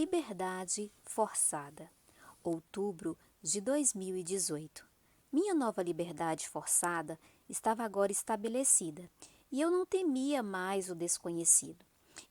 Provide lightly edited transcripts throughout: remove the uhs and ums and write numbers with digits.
Liberdade forçada. Outubro de 2018. Minha nova liberdade forçada estava agora estabelecida e eu não temia mais o desconhecido.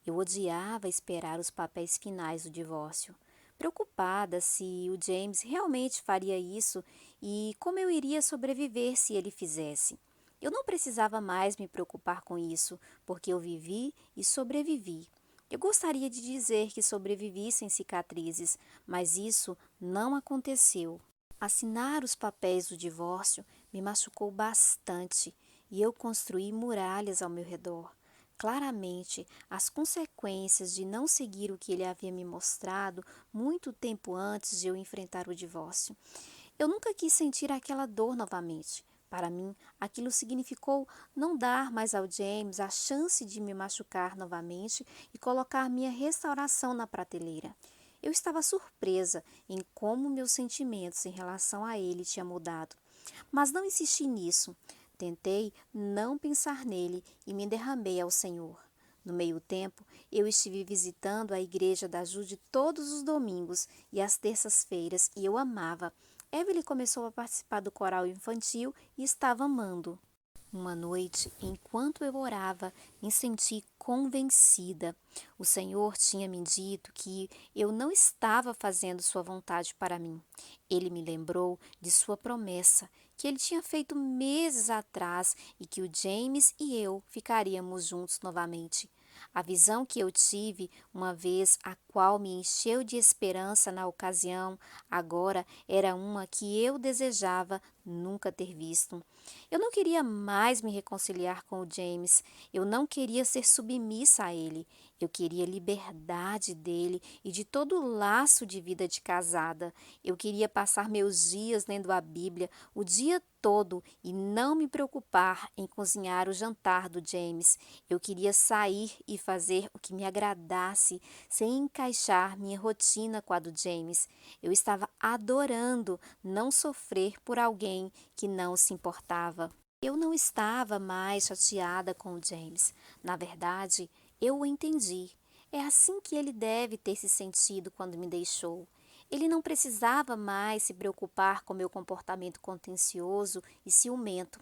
Eu odiava esperar os papéis finais do divórcio, preocupada se o James realmente faria isso e como eu iria sobreviver se ele fizesse. Eu não precisava mais me preocupar com isso, porque eu vivi e sobrevivi. Eu gostaria de dizer que sobrevivi sem cicatrizes, mas isso não aconteceu. Assinar os papéis do divórcio me machucou bastante e eu construí muralhas ao meu redor. Claramente, as consequências de não seguir o que ele havia me mostrado muito tempo antes de eu enfrentar o divórcio. Eu nunca quis sentir aquela dor novamente. Para mim, aquilo significou não dar mais ao James a chance de me machucar novamente e colocar minha restauração na prateleira. Eu estava surpresa em como meus sentimentos em relação a ele tinham mudado, mas não insisti nisso. Tentei não pensar nele e me derramei ao Senhor. No meio tempo, eu estive visitando a igreja da Jude todos os domingos e às terças-feiras e eu amava. Evelyn começou a participar do coral infantil e estava amando. Uma noite, enquanto eu orava, me senti convencida. O Senhor tinha me dito que eu não estava fazendo sua vontade para mim. Ele me lembrou de sua promessa, que ele tinha feito meses atrás e que o James e eu ficaríamos juntos novamente. A visão que eu tive uma vez, a qual me encheu de esperança na ocasião, agora era uma que eu desejava nunca ter visto. Eu não queria mais me reconciliar com o James, eu não queria ser submissa a ele, eu queria liberdade dele e de todo o laço de vida de casada. Eu queria passar meus dias lendo a Bíblia o dia todo e não me preocupar em cozinhar o jantar do James. Eu queria sair e fazer o que me agradasse, sem encaixar minha rotina com a do James. Eu estava adorando não sofrer por alguém que não se importava. Eu não estava mais chateada com o James. Na verdade, eu o entendi. É assim que ele deve ter se sentido quando me deixou. Ele não precisava mais se preocupar com meu comportamento contencioso e ciumento.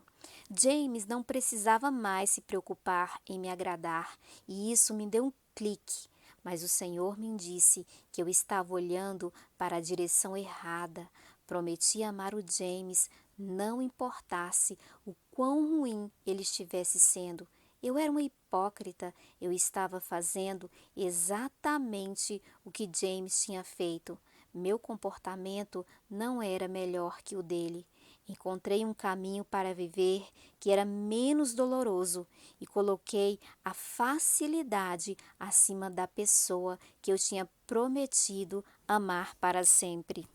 James não precisava mais se preocupar em me agradar, e isso me deu um clique. Mas o Senhor me disse que eu estava olhando para a direção errada. Prometi amar o James, não importasse o quão ruim ele estivesse sendo. Eu era uma hipócrita, eu estava fazendo exatamente o que James tinha feito. Meu comportamento não era melhor que o dele. Encontrei um caminho para viver que era menos doloroso e coloquei a facilidade acima da pessoa que eu tinha prometido amar para sempre.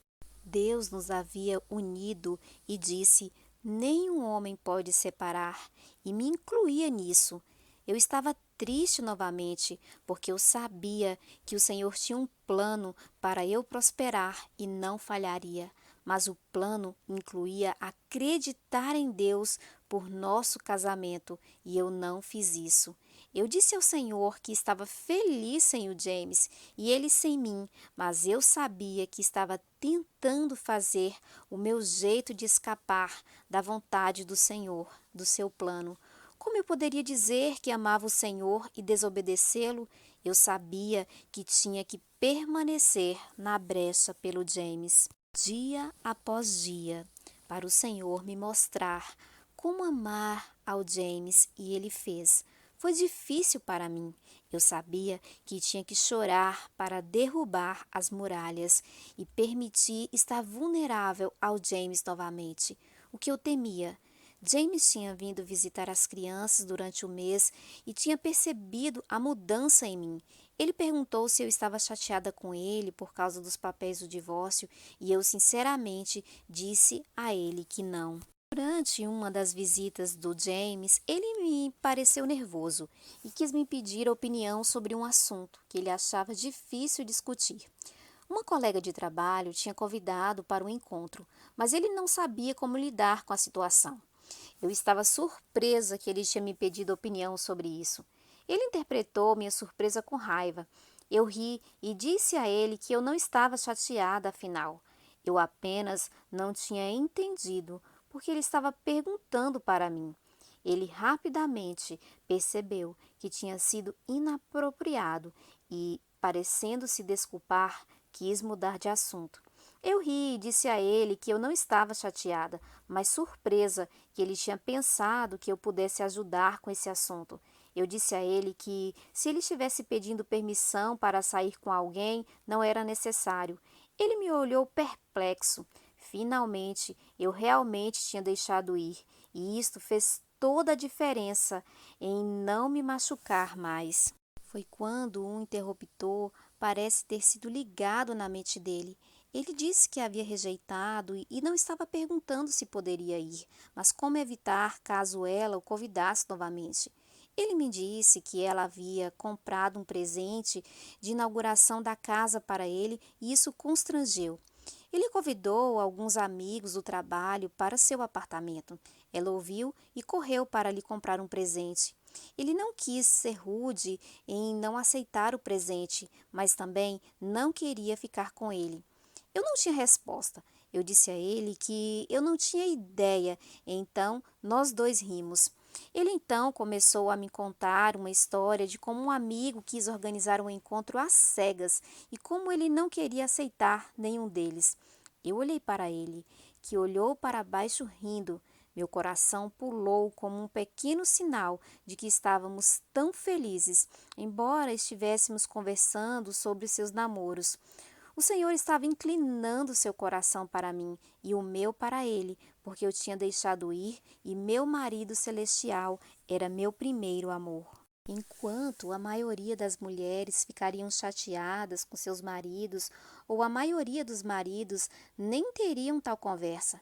Deus nos havia unido e disse: nenhum homem pode separar, e me incluía nisso. Eu estava triste novamente, porque eu sabia que o Senhor tinha um plano para eu prosperar e não falharia. Mas o plano incluía acreditar em Deus por nosso casamento, e eu não fiz isso. Eu disse ao Senhor que estava feliz sem o James e ele sem mim, mas eu sabia que estava tentando fazer o meu jeito de escapar da vontade do Senhor, do seu plano. Como eu poderia dizer que amava o Senhor e desobedecê-lo? Eu sabia que tinha que permanecer na brecha pelo James, dia após dia, para o Senhor me mostrar como amar ao James, e ele fez. Foi difícil para mim. Eu sabia que tinha que chorar para derrubar as muralhas e permitir estar vulnerável ao James novamente. O que eu temia? James tinha vindo visitar as crianças durante o mês e tinha percebido a mudança em mim. Ele perguntou se eu estava chateada com ele por causa dos papéis do divórcio e eu sinceramente disse a ele que não. Durante uma das visitas do James, ele me pareceu nervoso e quis me pedir opinião sobre um assunto que ele achava difícil discutir. Uma colega de trabalho tinha convidado para um encontro, mas ele não sabia como lidar com a situação. Eu estava surpresa que ele tinha me pedido opinião sobre isso. Ele interpretou minha surpresa com raiva. Eu ri e disse a ele que eu não estava chateada, afinal. Eu apenas não tinha entendido porque ele estava perguntando para mim. Ele rapidamente percebeu que tinha sido inapropriado e, parecendo se desculpar, quis mudar de assunto. Eu ri e disse a ele que eu não estava chateada, mas surpresa que ele tinha pensado que eu pudesse ajudar com esse assunto. Eu disse a ele que, se ele estivesse pedindo permissão para sair com alguém, não era necessário. Ele me olhou perplexo. Finalmente, eu realmente tinha deixado ir, e isto fez toda a diferença em não me machucar mais. Foi quando um interruptor parece ter sido ligado na mente dele. Ele disse que havia rejeitado e não estava perguntando se poderia ir, mas como evitar caso ela o convidasse novamente. Ele me disse que ela havia comprado um presente de inauguração da casa para ele e isso constrangeu. Ele convidou alguns amigos do trabalho para seu apartamento. Ela ouviu e correu para lhe comprar um presente. Ele não quis ser rude em não aceitar o presente, mas também não queria ficar com ele. Eu não tinha resposta. Eu disse a ele que eu não tinha ideia, então nós dois rimos. Ele então começou a me contar uma história de como um amigo quis organizar um encontro às cegas e como ele não queria aceitar nenhum deles. Eu olhei para ele, que olhou para baixo rindo. Meu coração pulou como um pequeno sinal de que estávamos tão felizes, embora estivéssemos conversando sobre seus namoros. O Senhor estava inclinando seu coração para mim e o meu para ele, porque eu tinha deixado ir e meu marido celestial era meu primeiro amor. Enquanto a maioria das mulheres ficariam chateadas com seus maridos, ou a maioria dos maridos nem teriam tal conversa.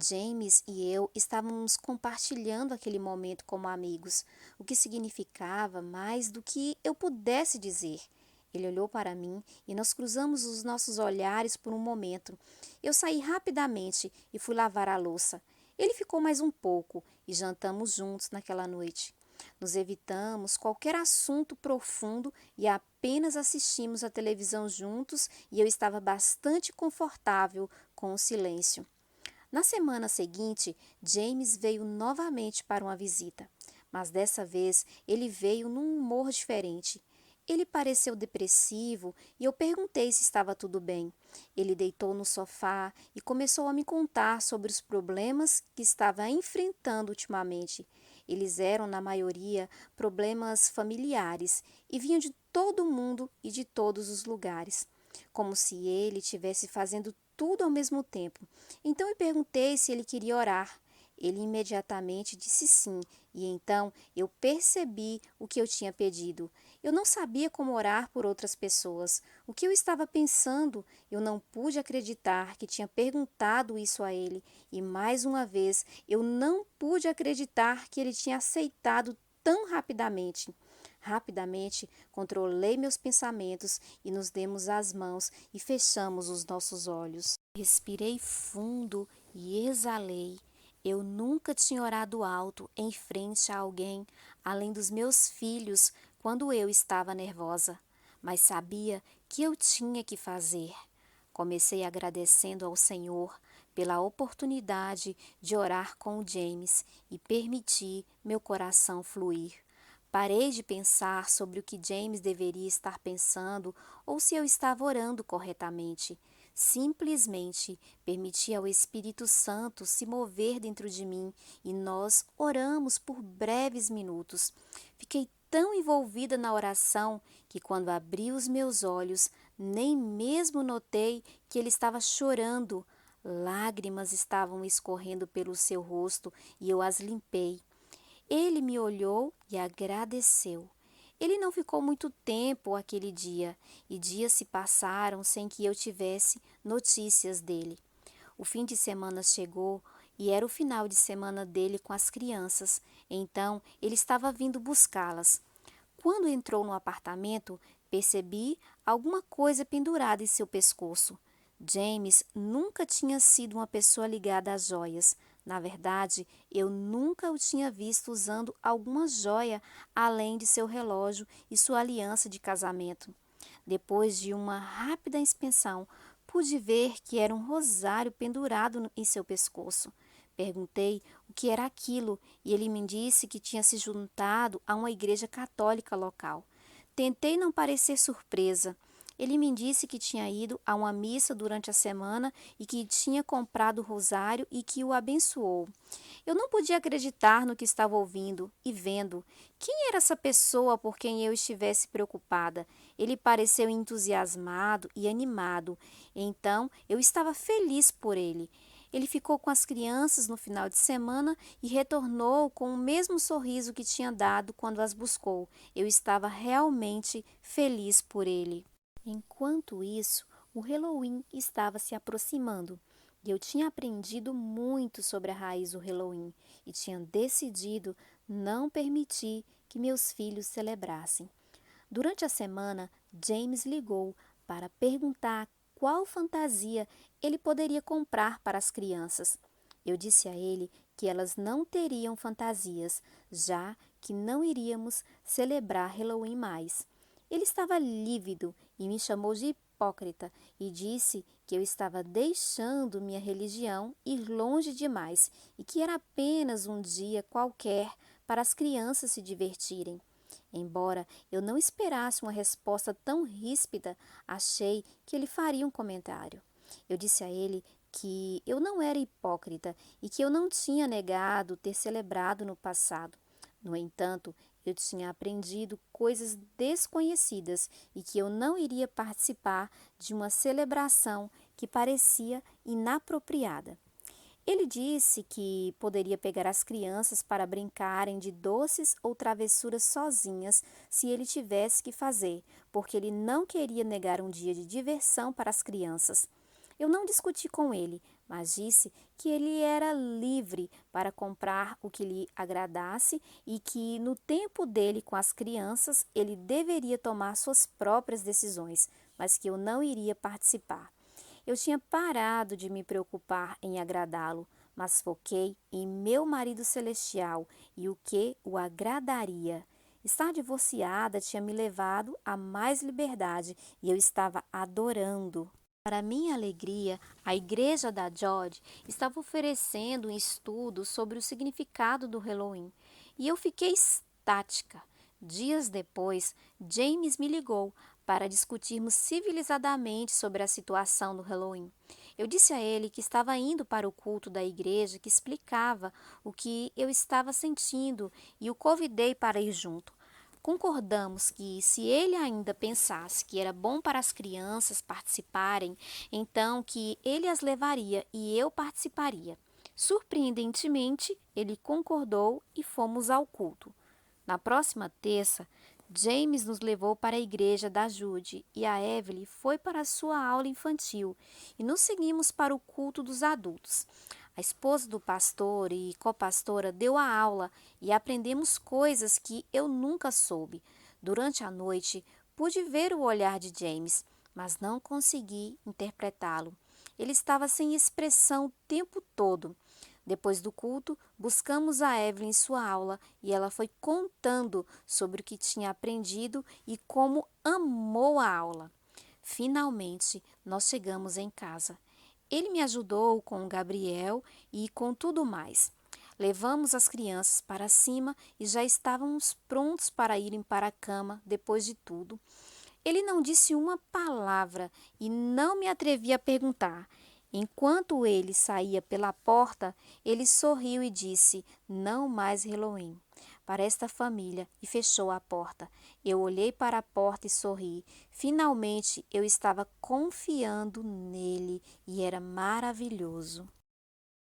James e eu estávamos compartilhando aquele momento como amigos, o que significava mais do que eu pudesse dizer. Ele olhou para mim e nós cruzamos os nossos olhares por um momento. Eu saí rapidamente e fui lavar a louça. Ele ficou mais um pouco e jantamos juntos naquela noite. Nos evitamos qualquer assunto profundo e apenas assistimos à televisão juntos e eu estava bastante confortável com o silêncio. Na semana seguinte, James veio novamente para uma visita, mas dessa vez ele veio num humor diferente. Ele pareceu depressivo e eu perguntei se estava tudo bem. Ele deitou no sofá e começou a me contar sobre os problemas que estava enfrentando ultimamente. Eles eram, na maioria, problemas familiares e vinham de todo o mundo e de todos os lugares, como se ele estivesse fazendo tudo ao mesmo tempo. Então eu perguntei se ele queria orar. Ele imediatamente disse sim, e então eu percebi o que eu tinha pedido. Eu não sabia como orar por outras pessoas. O que eu estava pensando, eu não pude acreditar que tinha perguntado isso a ele, e mais uma vez eu não pude acreditar que ele tinha aceitado tão rapidamente. Rapidamente controlei meus pensamentos e nos demos as mãos e fechamos os nossos olhos. Respirei fundo e exalei. Eu nunca tinha orado alto em frente a alguém, além dos meus filhos, quando eu estava nervosa, mas sabia que eu tinha que fazer. Comecei agradecendo ao Senhor pela oportunidade de orar com o James e permitir meu coração fluir. Parei de pensar sobre o que James deveria estar pensando ou se eu estava orando corretamente. Simplesmente permiti ao Espírito Santo se mover dentro de mim e nós oramos por breves minutos. Fiquei tão envolvida na oração que, quando abri os meus olhos, nem mesmo notei que ele estava chorando. Lágrimas estavam escorrendo pelo seu rosto e eu as limpei. Ele me olhou e agradeceu. Ele não ficou muito tempo aquele dia, e dias se passaram sem que eu tivesse notícias dele. O fim de semana chegou e era o final de semana dele com as crianças, então ele estava vindo buscá-las. Quando entrou no apartamento, percebi alguma coisa pendurada em seu pescoço. James nunca tinha sido uma pessoa ligada às joias. Na verdade, eu nunca o tinha visto usando alguma joia além de seu relógio e sua aliança de casamento. Depois de uma rápida inspeção, pude ver que era um rosário pendurado em seu pescoço. Perguntei o que era aquilo e ele me disse que tinha se juntado a uma igreja católica local. Tentei não parecer surpresa. Ele me disse que tinha ido a uma missa durante a semana e que tinha comprado o rosário e que o abençoou. Eu não podia acreditar no que estava ouvindo e vendo. Quem era essa pessoa por quem eu estivesse preocupada? Ele pareceu entusiasmado e animado. Então eu estava feliz por ele. Ele ficou com as crianças no final de semana e retornou com o mesmo sorriso que tinha dado quando as buscou. Eu estava realmente feliz por ele. Enquanto isso, o Halloween estava se aproximando e eu tinha aprendido muito sobre a raiz do Halloween e tinha decidido não permitir que meus filhos celebrassem. Durante a semana, James ligou para perguntar qual fantasia ele poderia comprar para as crianças. Eu disse a ele que elas não teriam fantasias, já que não iríamos celebrar Halloween mais. Ele estava lívido e me chamou de hipócrita e disse que eu estava deixando minha religião ir longe demais e que era apenas um dia qualquer para as crianças se divertirem. Embora eu não esperasse uma resposta tão ríspida, achei que ele faria um comentário. Eu disse a ele que eu não era hipócrita e que eu não tinha negado ter celebrado no passado. No entanto, eu tinha aprendido coisas desconhecidas e que eu não iria participar de uma celebração que parecia inapropriada. Ele disse que poderia pegar as crianças para brincarem de doces ou travessuras sozinhas se ele tivesse que fazer, porque ele não queria negar um dia de diversão para as crianças. Eu não discuti com ele, mas disse que ele era livre para comprar o que lhe agradasse e que, no tempo dele com as crianças, ele deveria tomar suas próprias decisões, mas que eu não iria participar. Eu tinha parado de me preocupar em agradá-lo, mas foquei em meu marido celestial e o que o agradaria. Estar divorciada tinha me levado a mais liberdade e eu estava adorando. Para minha alegria, a igreja da George estava oferecendo um estudo sobre o significado do Halloween e eu fiquei estática. Dias depois, James me ligou para discutirmos civilizadamente sobre a situação do Halloween. Eu disse a ele que estava indo para o culto da igreja que explicava o que eu estava sentindo e o convidei para ir junto. Concordamos que, se ele ainda pensasse que era bom para as crianças participarem, então que ele as levaria e eu participaria. Surpreendentemente, ele concordou e fomos ao culto. Na próxima terça, James nos levou para a igreja da Jude e a Evelyn foi para a sua aula infantil e nos seguimos para o culto dos adultos. A esposa do pastor e copastora deu a aula e aprendemos coisas que eu nunca soube. Durante a noite, pude ver o olhar de James, mas não consegui interpretá-lo. Ele estava sem expressão o tempo todo. Depois do culto, buscamos a Evelyn em sua aula e ela foi contando sobre o que tinha aprendido e como amou a aula. Finalmente, nós chegamos em casa. Ele me ajudou com o Gabriel e com tudo mais. Levamos as crianças para cima e já estávamos prontos para irem para a cama depois de tudo. Ele não disse uma palavra e não me atrevi a perguntar. Enquanto ele saía pela porta, ele sorriu e disse: "Não mais Halloween" para esta família e fechou a porta. Eu olhei para a porta e sorri. Finalmente eu estava confiando nele e era maravilhoso.